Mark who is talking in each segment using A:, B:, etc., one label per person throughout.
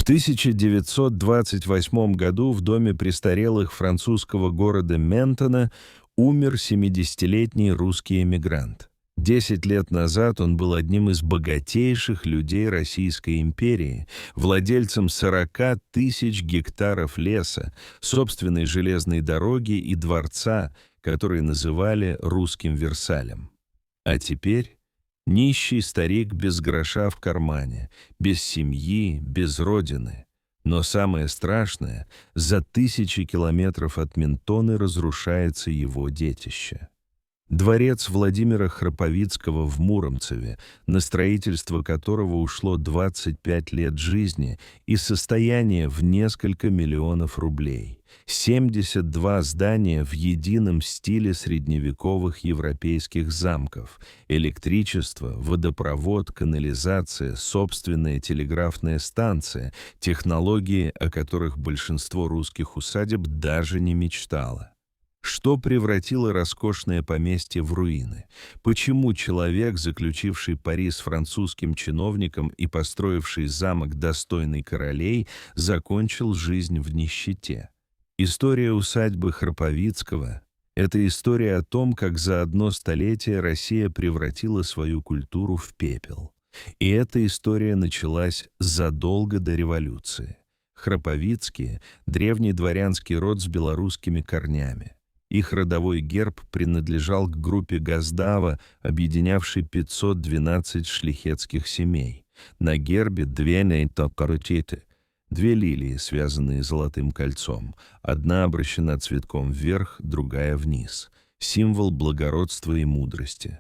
A: В 1928 году в доме престарелых французского города Ментона умер 70-летний русский эмигрант. 10 лет назад он был одним из богатейших людей Российской империи, владельцем 40 тысяч гектаров леса, собственной железной дороги и дворца, который называли русским Версалем. А теперь нищий старик без гроша в кармане, без семьи, без родины. Но самое страшное, за тысячи километров от Ментоны разрушается его детище. Дворец Владимира Храповицкого в Муромцеве, на строительство которого ушло 25 лет жизни и состояние в несколько миллионов рублей. 72 здания в едином стиле средневековых европейских замков. Электричество, водопровод, канализация, собственная телеграфная станция, технологии, о которых большинство русских усадеб даже не мечтало. Что превратило роскошное поместье в руины? Почему человек, заключивший пари с французским чиновником и построивший замок, достойный королей, закончил жизнь в нищете? История усадьбы Храповицкого – это история о том, как за одно столетие Россия превратила свою культуру в пепел. И эта история началась задолго до революции. Храповицкие – древний дворянский род с белорусскими корнями. Их родовой герб принадлежал к группе Газдава, объединявшей 512 шляхетских семей. На гербе две нейтокоротиты, две лилии, связанные золотым кольцом. Одна обращена цветком вверх, другая вниз. Символ благородства и мудрости.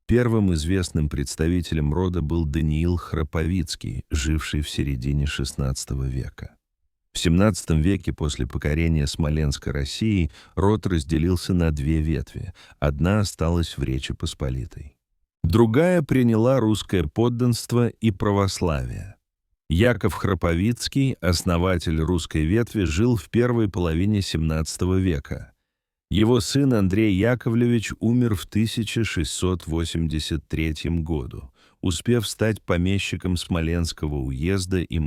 A: Первым известным представителем рода был Даниил Храповицкий, живший в середине XVI века. В XVII веке после покорения Смоленска России род разделился на две ветви. Одна осталась в Речи Посполитой. Другая приняла русское подданство и православие. Яков Храповицкий, основатель русской ветви, жил в первой половине XVII века. Его сын Андрей Яковлевич умер в 1683 году, успев стать помещиком Смоленского уезда и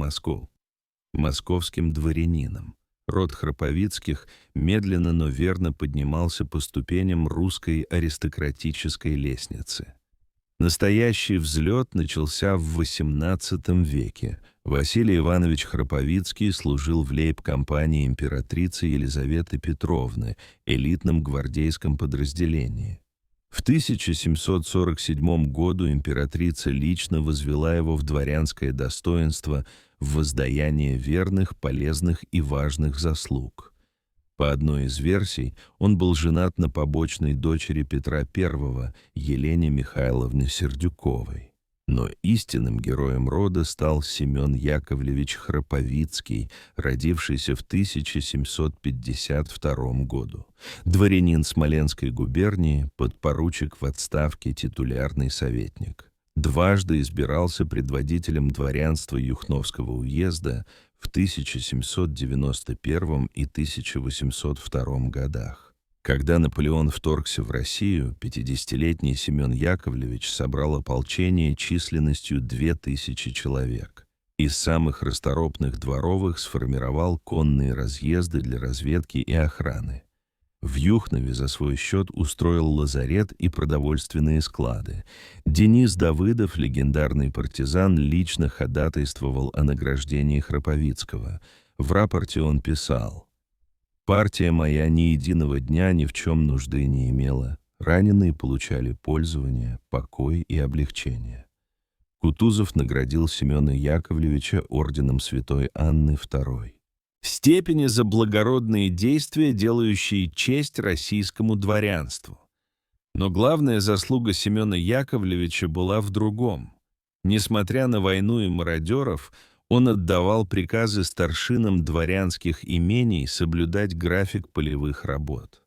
A: московским дворянином. Род Храповицких медленно, но верно поднимался по ступеням русской аристократической лестницы. Настоящий взлет начался в XVIII веке. Василий Иванович Храповицкий служил в лейб-компании императрицы Елизаветы Петровны, элитном гвардейском подразделении. В 1747 году императрица лично возвела его в дворянское достоинство в воздаяние верных, полезных и важных заслуг. По одной из версий, он был женат на побочной дочери Петра I, Елене Михайловне Сердюковой. Но истинным героем рода стал Семен Яковлевич Храповицкий, родившийся в 1752 году. Дворянин Смоленской губернии, подпоручик в отставке, титулярный советник. Дважды избирался предводителем дворянства Юхновского уезда в 1791 и 1802 годах. Когда Наполеон вторгся в Россию, 50-летний Семен Яковлевич собрал ополчение численностью 2000 человек. Из самых расторопных дворовых сформировал конные разъезды для разведки и охраны. В Юхнове за свой счет устроил лазарет и продовольственные склады. Денис Давыдов, легендарный партизан, лично ходатайствовал о награждении Храповицкого. В рапорте он писал: «Партия моя ни единого дня ни в чем нужды не имела. Раненые получали пользование, покой и облегчение». Кутузов наградил Семена Яковлевича орденом Святой Анны II. Степени за благородные действия, делающие честь российскому дворянству. Но главная заслуга Семена Яковлевича была в другом. Несмотря на войну и мародеров, он отдавал приказы старшинам дворянских имений соблюдать график полевых работ.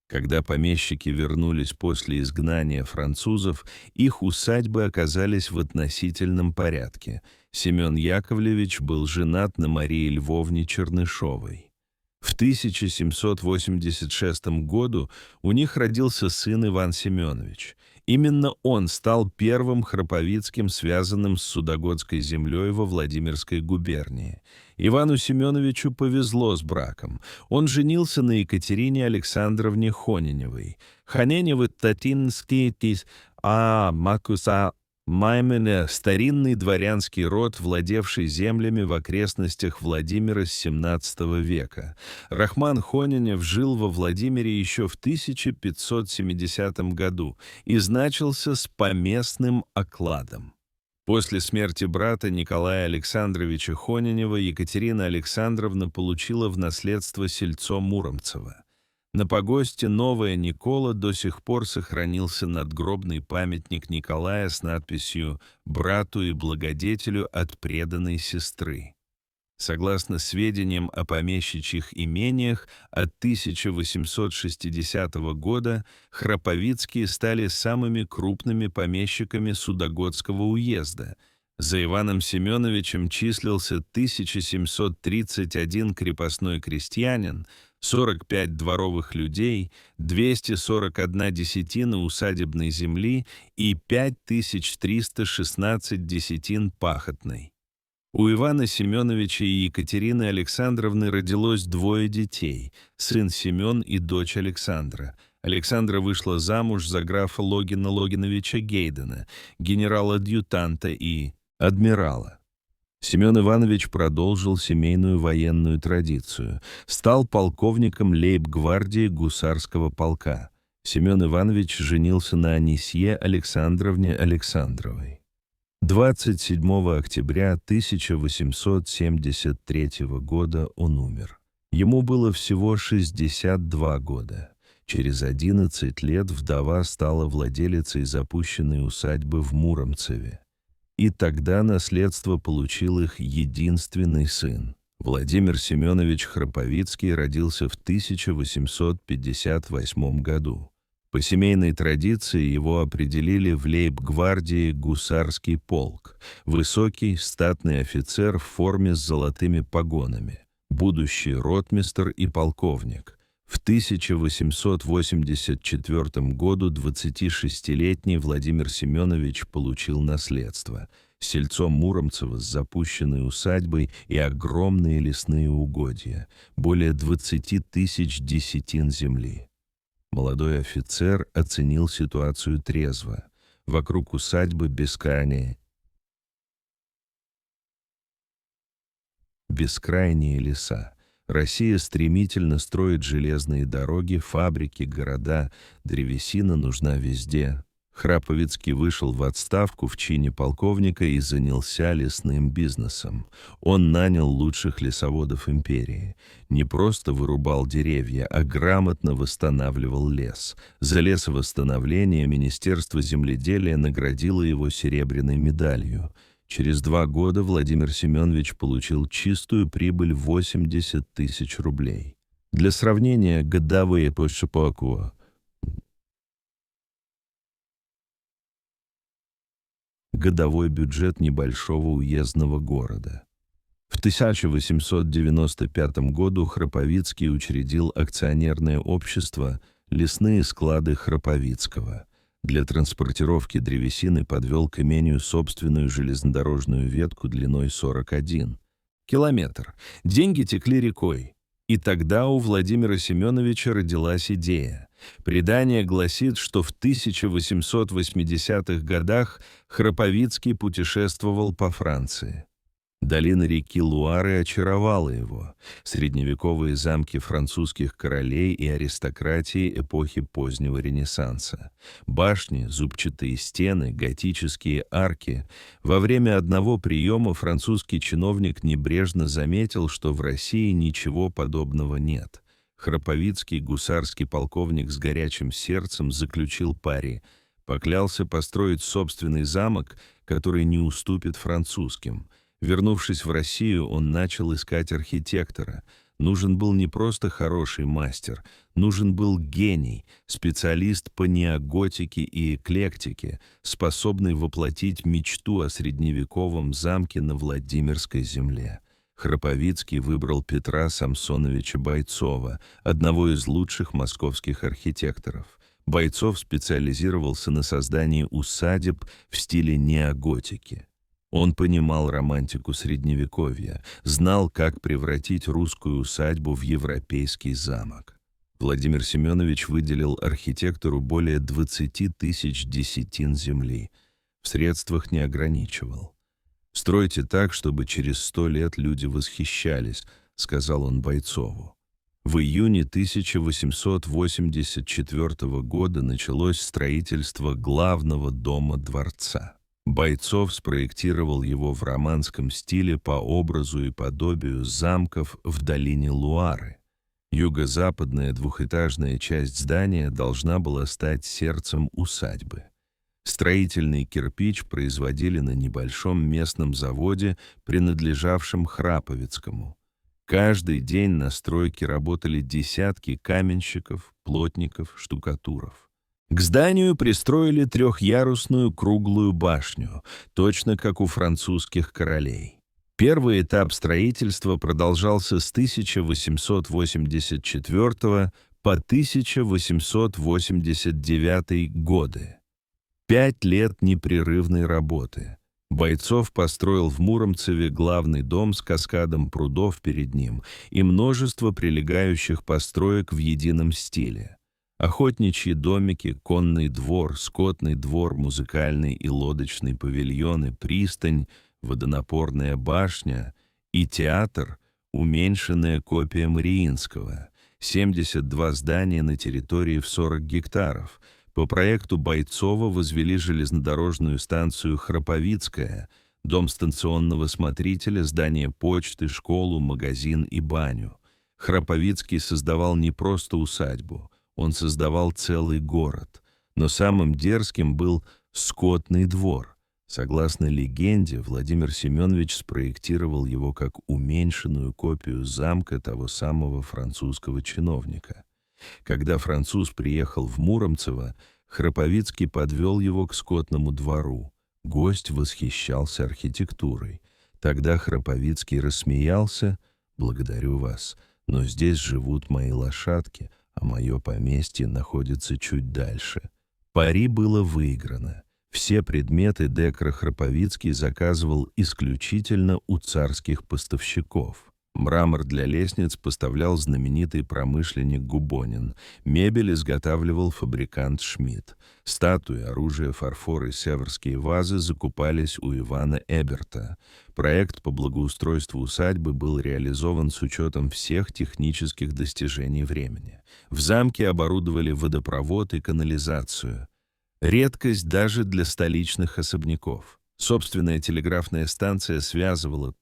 A: Когда помещики вернулись после изгнания французов, их усадьбы оказались в относительном порядке. Семен Яковлевич был женат на Марии Львовне Чернышовой. В 1786 году у них родился сын Иван Семенович. Именно он стал первым Храповицким, связанным с Судогодской землей во Владимирской губернии. Ивану Семеновичу повезло с браком. Он женился на Екатерине Александровне Хониневой. Хоненевы Татинский тис Макуса Маймене — старинный дворянский род, владевший землями в окрестностях Владимира с XVII века. Рахман Хонинев жил во Владимире еще в 1570 году и значился с поместным окладом. После смерти брата Николая Александровича Хонинева Екатерина Александровна получила в наследство сельцо Муромцево. На погосте Новая Никола до сих пор сохранился надгробный памятник Николая с надписью «Брату и благодетелю от преданной сестры». Согласно сведениям о помещичьих имениях, от 1860 года Храповицкие стали самыми крупными помещиками Судогодского уезда. За Иваном Семеновичем числился 1731 крепостной крестьянин, 45 дворовых людей, 241 десятина усадебной земли и 5316 десятин пахотной. У Ивана Семеновича и Екатерины Александровны родилось двое детей – сын Семен и дочь Александра. Александра вышла замуж за графа Логина Логиновича Гейдена, генерала-адъютанта и адмирала. Семен Иванович продолжил семейную военную традицию, стал полковником лейб-гвардии гусарского полка. Семен Иванович женился на Анисье Александровне Александровой. 27 октября 1873 года он умер. Ему было всего 62 года. Через 11 лет вдова стала владелицей запущенной усадьбы в Муромцеве. И тогда наследство получил их единственный сын. Владимир Семенович Храповицкий родился в 1858 году. По семейной традиции его определили в лейб-гвардии гусарский полк, высокий статный офицер в форме с золотыми погонами, будущий ротмистр и полковник. В 1884 году 26-летний Владимир Семенович получил наследство – сельцо Муромцево с запущенной усадьбой и огромные лесные угодья, более 20 тысяч десятин земли. Молодой офицер оценил ситуацию трезво. Вокруг усадьбы бескрайние леса. Россия стремительно строит железные дороги, фабрики, города. Древесина нужна везде. Храповицкий вышел в отставку в чине полковника и занялся лесным бизнесом. Он нанял лучших лесоводов империи. Не просто вырубал деревья, а грамотно восстанавливал лес. За лесовосстановление Министерство земледелия наградило его серебряной медалью. Через 2 года Владимир Семенович получил чистую прибыль 80 тысяч рублей. Для сравнения, годовые по Шипаку годовой бюджет небольшого уездного города. В 1895 году Храповицкий учредил акционерное общество «Лесные склады Храповицкого». Для транспортировки древесины подвел к имению собственную железнодорожную ветку длиной 41 километр. Деньги текли рекой. И тогда у Владимира Семеновича родилась идея. Предание гласит, что в 1880-х годах Храповицкий путешествовал по Франции. Долина реки Луары очаровала его. Средневековые замки французских королей и аристократии эпохи позднего Ренессанса. Башни, зубчатые стены, готические арки. Во время одного приема французский чиновник небрежно заметил, что в России ничего подобного нет. Храповицкий, гусарский полковник с горячим сердцем, заключил пари. Поклялся построить собственный замок, который не уступит французским. Вернувшись в Россию, он начал искать архитектора. Нужен был не просто хороший мастер, нужен был гений, специалист по неоготике и эклектике, способный воплотить мечту о средневековом замке на Владимирской земле. Храповицкий выбрал Петра Самсоновича Бойцова, одного из лучших московских архитекторов. Бойцов специализировался на создании усадеб в стиле неоготики. Он понимал романтику Средневековья, знал, как превратить русскую усадьбу в европейский замок. Владимир Семенович выделил архитектору более 20 тысяч десятин земли. В средствах не ограничивал. «Стройте так, чтобы через 100 лет люди восхищались», — сказал он Бойцову. В июне 1884 года началось строительство главного дома дворца. Бойцов спроектировал его в романском стиле по образу и подобию замков в долине Луары. Юго-западная двухэтажная часть здания должна была стать сердцем усадьбы. Строительный кирпич производили на небольшом местном заводе, принадлежавшем Храповицкому. Каждый день на стройке работали десятки каменщиков, плотников, штукатуров. К зданию пристроили трехъярусную круглую башню, точно как у французских королей. Первый этап строительства продолжался с 1884 по 1889 годы. 5 лет непрерывной работы. Бойцов построил в Муромцеве главный дом с каскадом прудов перед ним и множество прилегающих построек в едином стиле. Охотничьи домики, конный двор, скотный двор, музыкальный и лодочный павильоны, пристань, водонапорная башня и театр, уменьшенная копия Мариинского, 72 здания на территории в 40 гектаров. По проекту Бойцова возвели железнодорожную станцию Храповицкая, дом станционного смотрителя, здание почты, школу, магазин и баню. Храповицкий создавал не просто усадьбу, он создавал целый город. Но самым дерзким был скотный двор. Согласно легенде, Владимир Семенович спроектировал его как уменьшенную копию замка того самого французского чиновника. Когда француз приехал в Муромцево, Храповицкий подвел его к скотному двору. Гость восхищался архитектурой. Тогда Храповицкий рассмеялся: «Благодарю вас, но здесь живут мои лошадки, а мое поместье находится чуть дальше». Пари было выиграно. Все предметы Декра Храповицкий заказывал исключительно у царских поставщиков. Мрамор для лестниц поставлял знаменитый промышленник Губонин, мебель изготавливал фабрикант Шмидт, статуи, оружие, фарфор и северские вазы закупались у Ивана Эберта. Проект по благоустройству усадьбы был реализован с учетом всех технических достижений времени. В замке оборудовали водопровод и канализацию. Редкость даже для столичных особняков. Собственная телеграфная станция связывала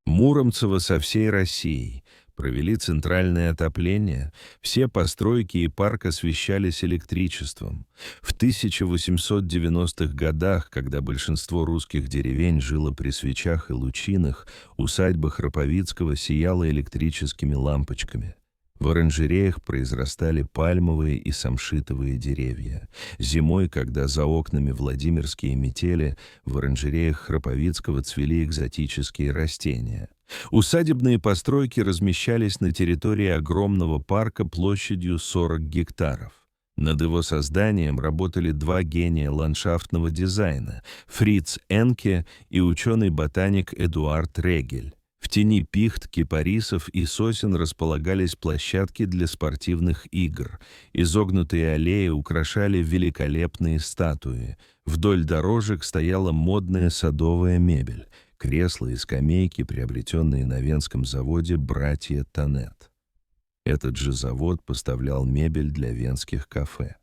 A: Муромцево со всей Россией. Провели центральное отопление, все постройки и парк освещались электричеством. В 1890-х годах, когда большинство русских деревень жило при свечах и лучинах, усадьба Храповицкого сияла электрическими лампочками. В оранжереях произрастали пальмовые и самшитовые деревья. Зимой, когда за окнами Владимирские метели, в оранжереях Храповицкого цвели экзотические растения. Усадебные постройки размещались на территории огромного парка площадью 40 гектаров. Над его созданием работали два гения ландшафтного дизайна – Фриц Энке и ученый-ботаник Эдуард Регель. В тени пихт, кипарисов и сосен располагались площадки для спортивных игр. Изогнутые аллеи украшали великолепные статуи. Вдоль дорожек стояла модная садовая мебель, кресла и скамейки, приобретенные на венском заводе «Братья Тонет». Этот же завод поставлял мебель для венских кафе.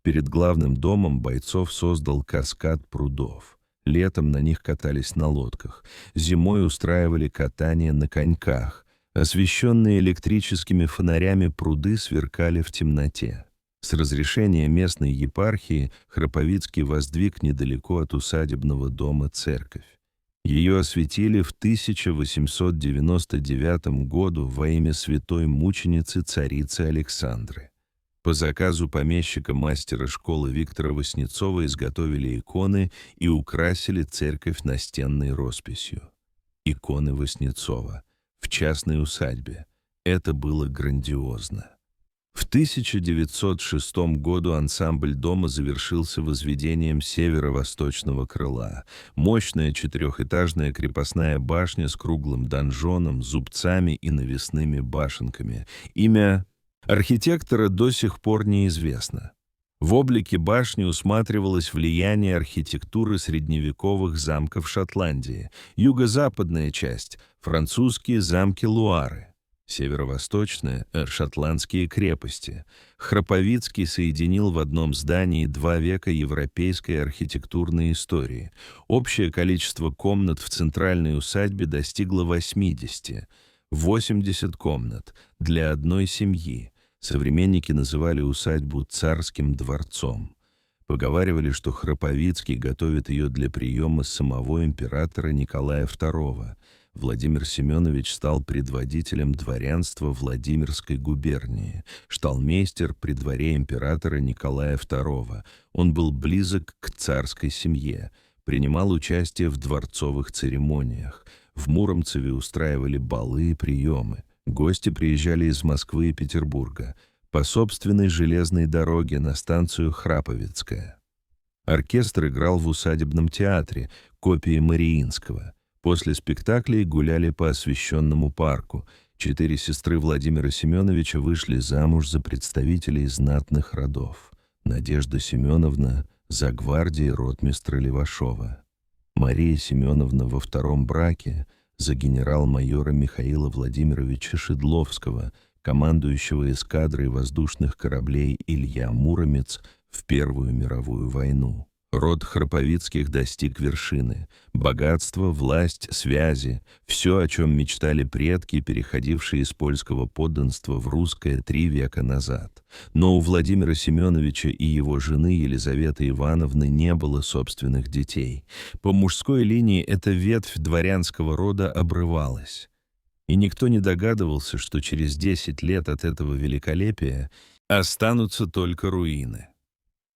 A: Перед главным домом Бойцов создал каскад прудов. Летом на них катались на лодках, зимой устраивали катание на коньках. Освещенные электрическими фонарями пруды сверкали в темноте. С разрешения местной епархии Храповицкий воздвиг недалеко от усадебного дома церковь. Ее осветили в 1899 году во имя святой мученицы царицы Александры. По заказу помещика-мастера школы Виктора Васнецова изготовили иконы и украсили церковь настенной росписью. Иконы Васнецова в частной усадьбе. Это было грандиозно. В 1906 году ансамбль дома завершился возведением северо-восточного крыла. Мощная четырехэтажная крепостная башня с круглым донжоном, зубцами и навесными башенками. Имя архитектора до сих пор неизвестно. В облике башни усматривалось влияние архитектуры средневековых замков Шотландии, юго-западная часть – французские замки Луары, северо-восточная – шотландские крепости. Храповицкий соединил в одном здании 2 века европейской архитектурной истории. Общее количество комнат в центральной усадьбе достигло 80. 80 комнат для одной семьи. Современники называли усадьбу «царским дворцом». Поговаривали, что Храповицкий готовит ее для приема самого императора Николая II. Владимир Семенович стал предводителем дворянства Владимирской губернии, шталмейстер при дворе императора Николая II. Он был близок к царской семье, принимал участие в дворцовых церемониях. В Муромцеве устраивали балы и приемы. Гости приезжали из Москвы и Петербурга по собственной железной дороге на станцию Храповицкая. Оркестр играл в усадебном театре, копии Мариинского. После спектаклей гуляли по освещенному парку. 4 сестры Владимира Семеновича вышли замуж за представителей знатных родов. Надежда Семеновна за гвардии ротмистра Левашова. Мария Семеновна во 2-м браке за генерал-майора Михаила Владимировича Шедловского, командующего эскадрой воздушных кораблей Илья Муромец в Первую мировую войну. Род Храповицких достиг вершины. Богатство, власть, связи – все, о чем мечтали предки, переходившие из польского подданства в русское 3 века назад. Но у Владимира Семеновича и его жены Елизаветы Ивановны не было собственных детей. По мужской линии эта ветвь дворянского рода обрывалась. И никто не догадывался, что через 10 лет от этого великолепия останутся только руины.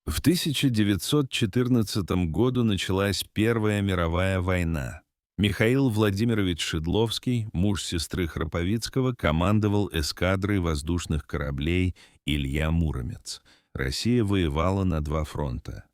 A: В 1914 году началась Первая мировая война. Михаил Владимирович Шедловский, муж сестры Храповицкого, командовал эскадрой воздушных кораблей Илья Муромец. Россия воевала на 2 фронта.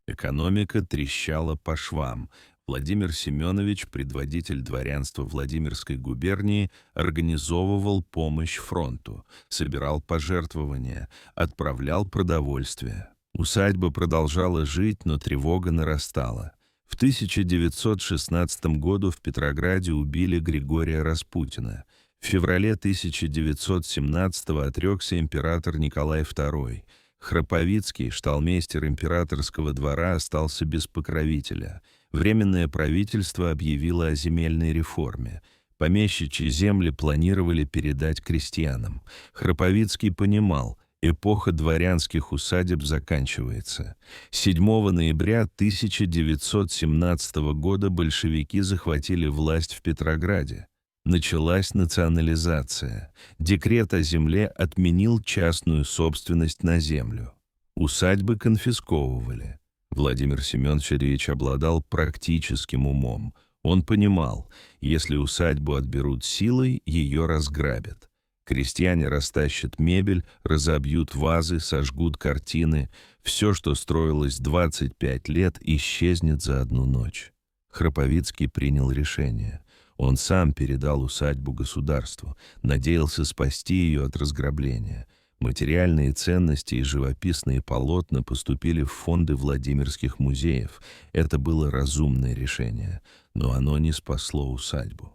A: Экономика трещала по швам. Владимир Семенович, предводитель дворянства Владимирской губернии, организовывал помощь фронту, собирал пожертвования, отправлял продовольствие. Усадьба продолжала жить, но тревога нарастала. В 1916 году в Петрограде убили Григория Распутина. В феврале 1917 отрекся император Николай II. Храповицкий, шталмейстер императорского двора, остался без покровителя. Временное правительство объявило о земельной реформе. Помещичьи земли планировали передать крестьянам. Храповицкий понимал, эпоха дворянских усадеб заканчивается. 7 ноября 1917 года большевики захватили власть в Петрограде. Началась национализация. Декрет о земле отменил частную собственность на землю. Усадьбы конфисковывали. Владимир Семенович обладал практическим умом. Он понимал, если усадьбу отберут силой, ее разграбят. Крестьяне растащат мебель, разобьют вазы, сожгут картины. Все, что строилось 25 лет, исчезнет за одну ночь. Храповицкий принял решение. Он сам передал усадьбу государству, надеялся спасти ее от разграбления. Материальные ценности и живописные полотна поступили в фонды Владимирских музеев. Это было разумное решение, но оно не спасло усадьбу.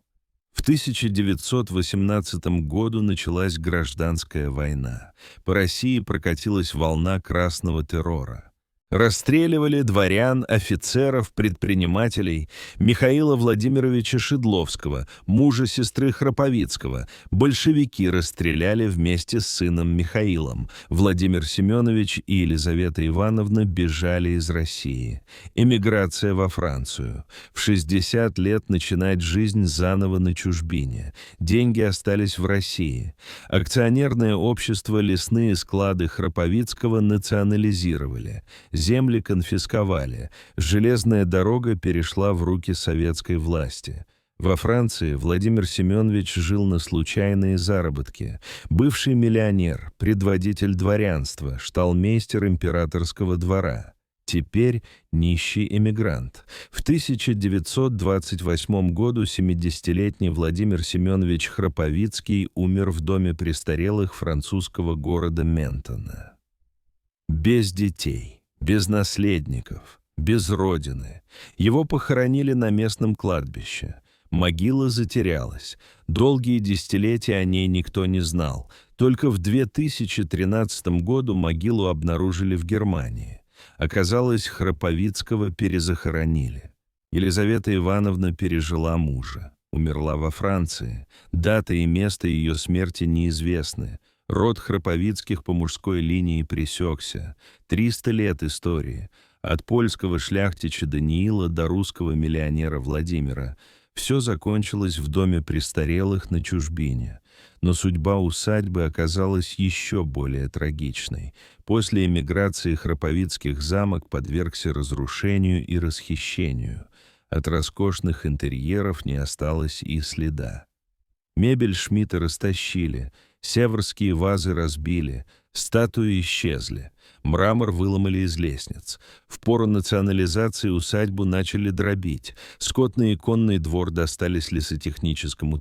A: В 1918 году началась гражданская война. По России прокатилась волна красного террора. Расстреливали дворян, офицеров, предпринимателей. Михаила Владимировича Шедловского, мужа сестры Храповицкого, большевики расстреляли вместе с сыном Михаилом. Владимир Семенович и Елизавета Ивановна бежали из России. Эмиграция во Францию. В 60 лет начинать жизнь заново на чужбине. Деньги остались в России. Акционерное общество «Лесные склады» Храповицкого национализировали. Земли конфисковали. Железная дорога перешла в руки советской власти. Во Франции Владимир Семенович жил на случайные заработки. Бывший миллионер, предводитель дворянства, шталмейстер императорского двора. Теперь нищий эмигрант. В 1928 году 70-летний Владимир Семенович Храповицкий умер в доме престарелых французского города Ментона. Без детей, без наследников, без родины. Его похоронили на местном кладбище. Могила затерялась. Долгие десятилетия о ней никто не знал. Только в 2013 году могилу обнаружили в Германии. Оказалось, Храповицкого перезахоронили. Елизавета Ивановна пережила мужа. Умерла во Франции. Дата и место ее смерти неизвестны. Род Храповицких по мужской линии пресекся. 300 лет истории. От польского шляхтича Даниила до русского миллионера Владимира. Все закончилось в доме престарелых на чужбине. Но судьба усадьбы оказалась еще более трагичной. После эмиграции Храповицких замок подвергся разрушению и расхищению. От роскошных интерьеров не осталось и следа. Мебель Шмидта растащили, северские вазы разбили, статуи исчезли, мрамор выломали из лестниц. В пору национализации усадьбу начали дробить, скотный и конный двор достались лесотехническому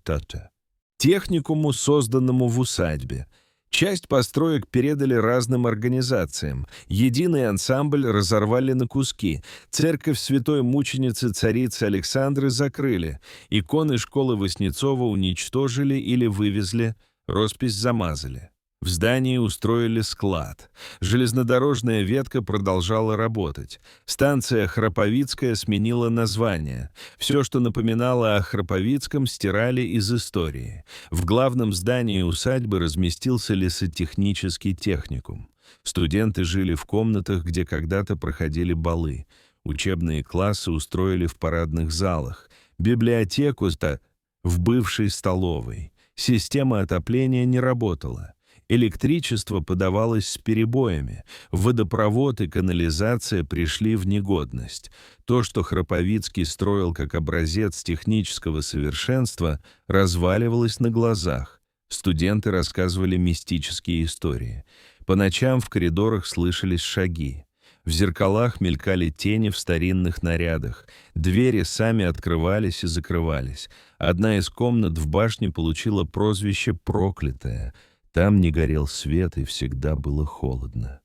A: техникуму, созданному в усадьбе. Часть построек передали разным организациям. Единый ансамбль разорвали на куски. Церковь святой мученицы царицы Александры закрыли. Иконы школы Васнецова уничтожили или вывезли, роспись замазали. В здании устроили склад. Железнодорожная ветка продолжала работать. Станция Храповицкая сменила название. Все, что напоминало о Храповицком, стирали из истории. В главном здании усадьбы разместился лесотехнический техникум. Студенты жили в комнатах, где когда-то проходили балы. Учебные классы устроили в парадных залах. Библиотеку-то в бывшей столовой. Система отопления не работала. Электричество подавалось с перебоями, водопровод и канализация пришли в негодность. То, что Храповицкий строил как образец технического совершенства, разваливалось на глазах. Студенты рассказывали мистические истории. По ночам в коридорах слышались шаги. В зеркалах мелькали тени в старинных нарядах. Двери сами открывались и закрывались. Одна из комнат в башне получила прозвище «Проклятая». Там не горел свет, и всегда было холодно.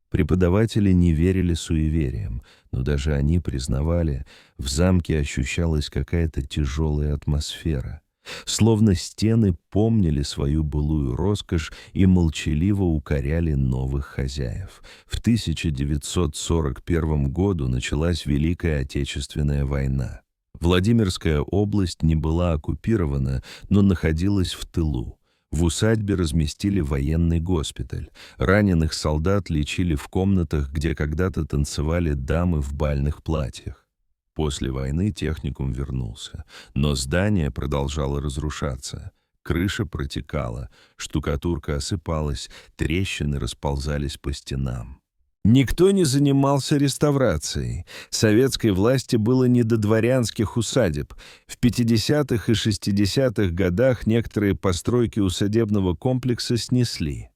A: Преподаватели не верили суевериям, но даже они признавали, в замке ощущалась какая-то тяжелая атмосфера. Словно стены помнили свою былую роскошь и молчаливо укоряли новых хозяев. В 1941 году началась Великая Отечественная война. Владимирская область не была оккупирована, но находилась в тылу. В усадьбе разместили военный госпиталь. Раненых солдат лечили в комнатах, где когда-то танцевали дамы в бальных платьях. После войны техникум вернулся, но здание продолжало разрушаться. Крыша протекала, штукатурка осыпалась, трещины расползались по стенам. Никто не занимался реставрацией. Советской власти было не до дворянских усадеб. В 50-х и 60-х годах некоторые постройки усадебного комплекса снесли.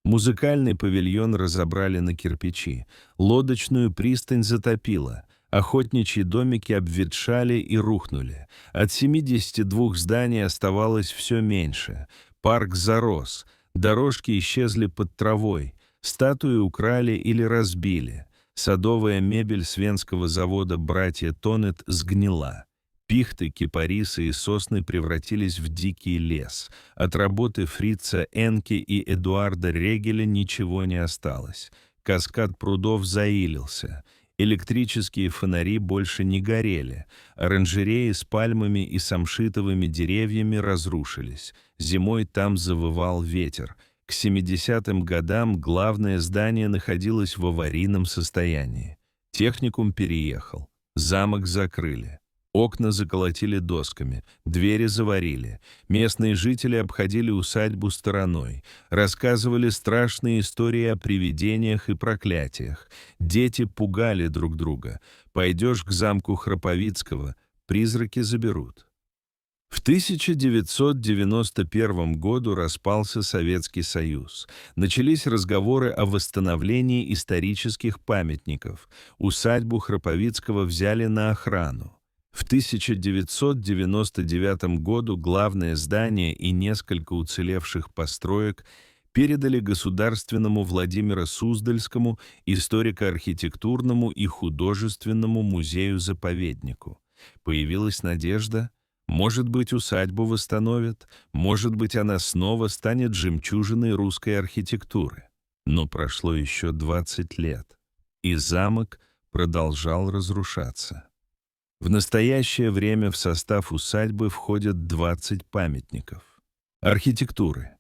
A: Музыкальный павильон разобрали на кирпичи. Лодочную пристань затопило. Охотничьи домики обветшали и рухнули. От 72 зданий оставалось все меньше. Парк зарос. Дорожки исчезли под травой. Статуи украли или разбили. Садовая мебель с венского завода «Братья Тонет» сгнила. Пихты, кипарисы и сосны превратились в дикий лес. От работы Фрица Энке и Эдуарда Регеля ничего не осталось. Каскад прудов заилился. Электрические фонари больше не горели. Оранжереи с пальмами и самшитовыми деревьями разрушились. Зимой там завывал ветер. К 70-м годам главное здание находилось в аварийном состоянии. Техникум переехал. Замок закрыли. Окна заколотили досками, двери заварили. Местные жители обходили усадьбу стороной. Рассказывали страшные истории о привидениях и проклятиях. Дети пугали друг друга. Пойдешь к замку Храповицкого, призраки заберут. В 1991 году распался Советский Союз. Начались разговоры о восстановлении исторических памятников. Усадьбу Храповицкого взяли на охрану. В 1999 году главное здание и несколько уцелевших построек передали Государственному Владимира Суздальскому историко-архитектурному и художественному музею-заповеднику. Появилась надежда. Может быть, усадьбу восстановят, может быть, она снова станет жемчужиной русской архитектуры. Но прошло еще 20 лет, и замок продолжал разрушаться. В настоящее время в состав усадьбы входят 20 памятников архитектуры.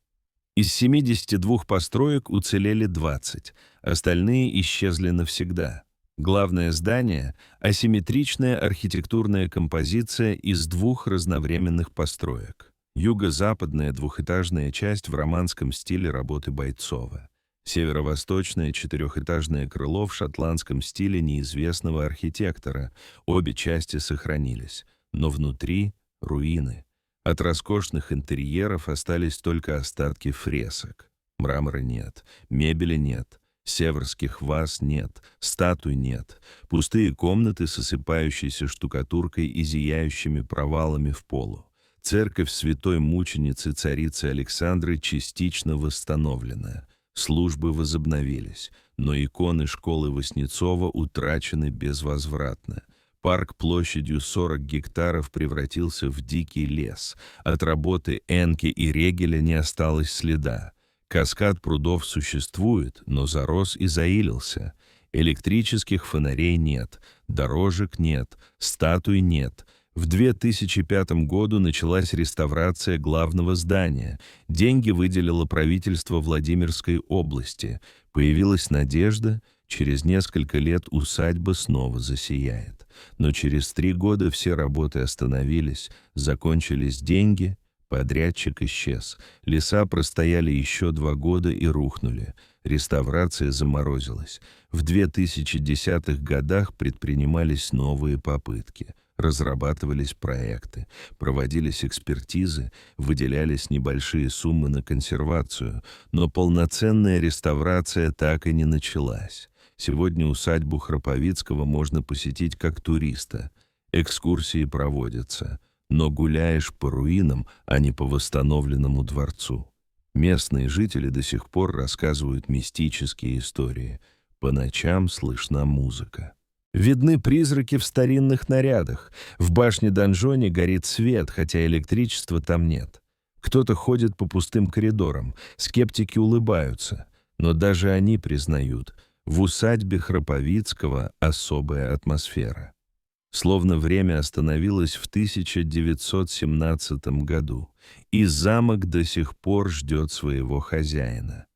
A: Из 72 построек уцелели 20, остальные исчезли навсегда. Главное здание – асимметричная архитектурная композиция из двух разновременных построек. Юго-западная двухэтажная часть в романском стиле работы Бойцова. Северо-восточное четырехэтажное крыло в шотландском стиле неизвестного архитектора. Обе части сохранились, но внутри – руины. От роскошных интерьеров остались только остатки фресок. Мрамора нет, мебели нет. Северских ваз нет, статуй нет, пустые комнаты с осыпающейся штукатуркой и зияющими провалами в полу. Церковь святой мученицы царицы Александры частично восстановлена. Службы возобновились, но иконы школы Васнецова утрачены безвозвратно. Парк площадью 40 гектаров превратился в дикий лес. От работы Энки и Регеля не осталось следа. Каскад прудов существует, но зарос и заилился. Электрических фонарей нет, дорожек нет, статуй нет. В 2005 году началась реставрация главного здания. Деньги выделило правительство Владимирской области. Появилась надежда, через несколько лет усадьба снова засияет. Но через 3 года все работы остановились, закончились деньги. Подрядчик исчез. Леса простояли еще 2 года и рухнули. Реставрация заморозилась. В 2010-х годах предпринимались новые попытки. Разрабатывались проекты, проводились экспертизы, выделялись небольшие суммы на консервацию, но полноценная реставрация так и не началась. Сегодня усадьбу Храповицкого можно посетить как туриста. Экскурсии проводятся. Но гуляешь по руинам, а не по восстановленному дворцу. Местные жители до сих пор рассказывают мистические истории. По ночам слышна музыка. Видны призраки в старинных нарядах. В башне-донжоне горит свет, хотя электричества там нет. Кто-то ходит по пустым коридорам. Скептики улыбаются. Но даже они признают, в усадьбе Храповицкого особая атмосфера. Словно время остановилось в 1917 году, и замок до сих пор ждет своего хозяина.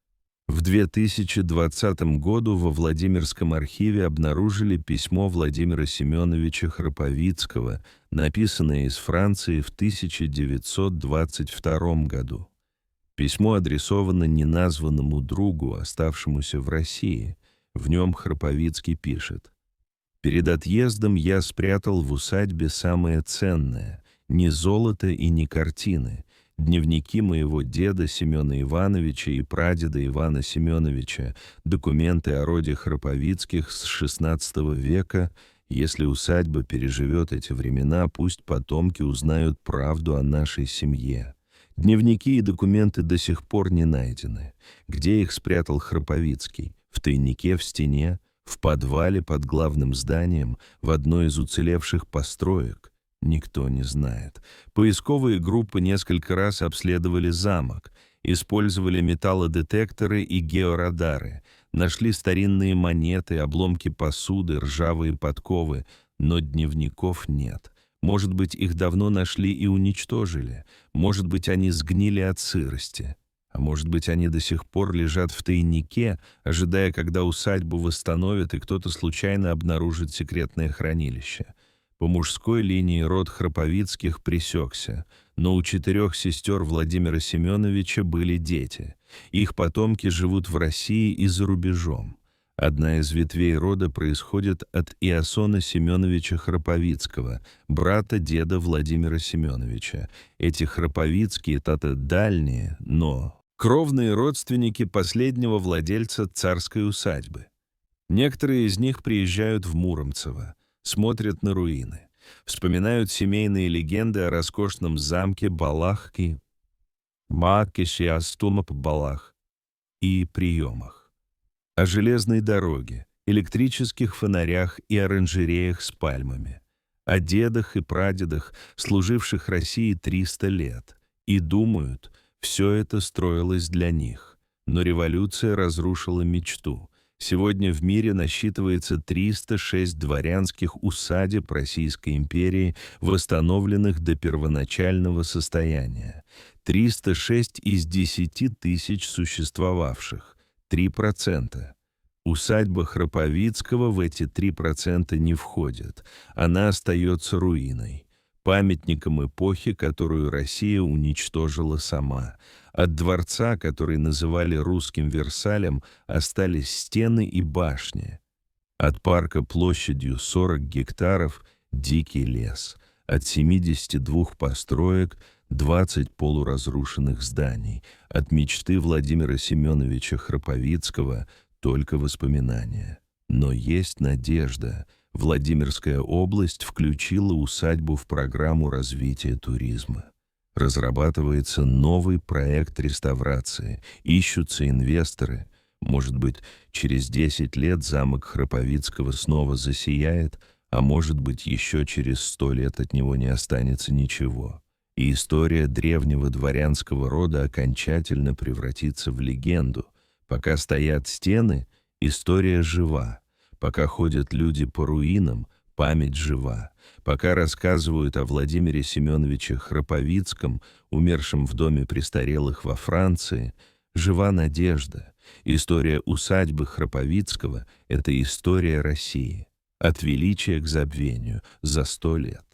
A: В 2020 году во Владимирском архиве обнаружили письмо Владимира Семеновича Храповицкого, написанное из Франции в 1922 году. Письмо адресовано неназванному другу, оставшемуся в России. В нем Храповицкий пишет: «Перед отъездом я спрятал в усадьбе самое ценное, не золото и не картины, дневники моего деда Семена Ивановича и прадеда Ивана Семеновича, документы о роде Храповицких с XVI века. Если усадьба переживет эти времена, пусть потомки узнают правду о нашей семье. Дневники и документы до сих пор не найдены. Где их спрятал Храповицкий? В тайнике в стене? В подвале под главным зданием, в одной из уцелевших построек? Никто не знает. Поисковые группы несколько раз обследовали замок, использовали металлодетекторы и георадары, нашли старинные монеты, обломки посуды, ржавые подковы, но дневников нет. Может быть, их давно нашли и уничтожили. Может быть, они сгнили от сырости. А может быть, они до сих пор лежат в тайнике, ожидая, когда усадьбу восстановят и кто-то случайно обнаружит секретное хранилище. По мужской линии род Храповицких пресекся, но у 4 сестер Владимира Семеновича были дети. Их потомки живут в России и за рубежом. Одна из ветвей рода происходит от Иосона Семеновича Храповицкого, брата деда Владимира Семеновича. Эти Храповицкие — дальние, но кровные родственники последнего владельца царской усадьбы. Некоторые из них приезжают в Муромцево, смотрят на руины, вспоминают семейные легенды о роскошном замке Балахки, Балах и приемах, о железной дороге, электрических фонарях и оранжереях с пальмами, о дедах и прадедах, служивших России 300 лет, и думают, все это строилось для них. Но революция разрушила мечту. Сегодня в мире насчитывается 306 дворянских усадеб Российской империи, восстановленных до первоначального состояния. 306 из 10 тысяч существовавших, 3%. Усадьба Храповицкого в эти 3% не входит. Она остается руиной, памятником эпохи, которую Россия уничтожила сама. От дворца, который называли русским Версалем, остались стены и башни. От парка площадью 40 гектаров – дикий лес. От 72 построек – 20 полуразрушенных зданий. От мечты Владимира Семеновича Храповицкого – только воспоминания. Но есть надежда. Владимирская область включила усадьбу в программу развития туризма. Разрабатывается новый проект реставрации, ищутся инвесторы. Может быть, через 10 лет замок Храповицкого снова засияет, а может быть, еще через 100 лет от него не останется ничего. И история древнего дворянского рода окончательно превратится в легенду. Пока стоят стены, история жива. Пока ходят люди по руинам, память жива. Пока рассказывают о Владимире Семеновиче Храповицком, умершем в доме престарелых во Франции, жива надежда. История усадьбы Храповицкого — это история России. От величия к забвению за 100 лет.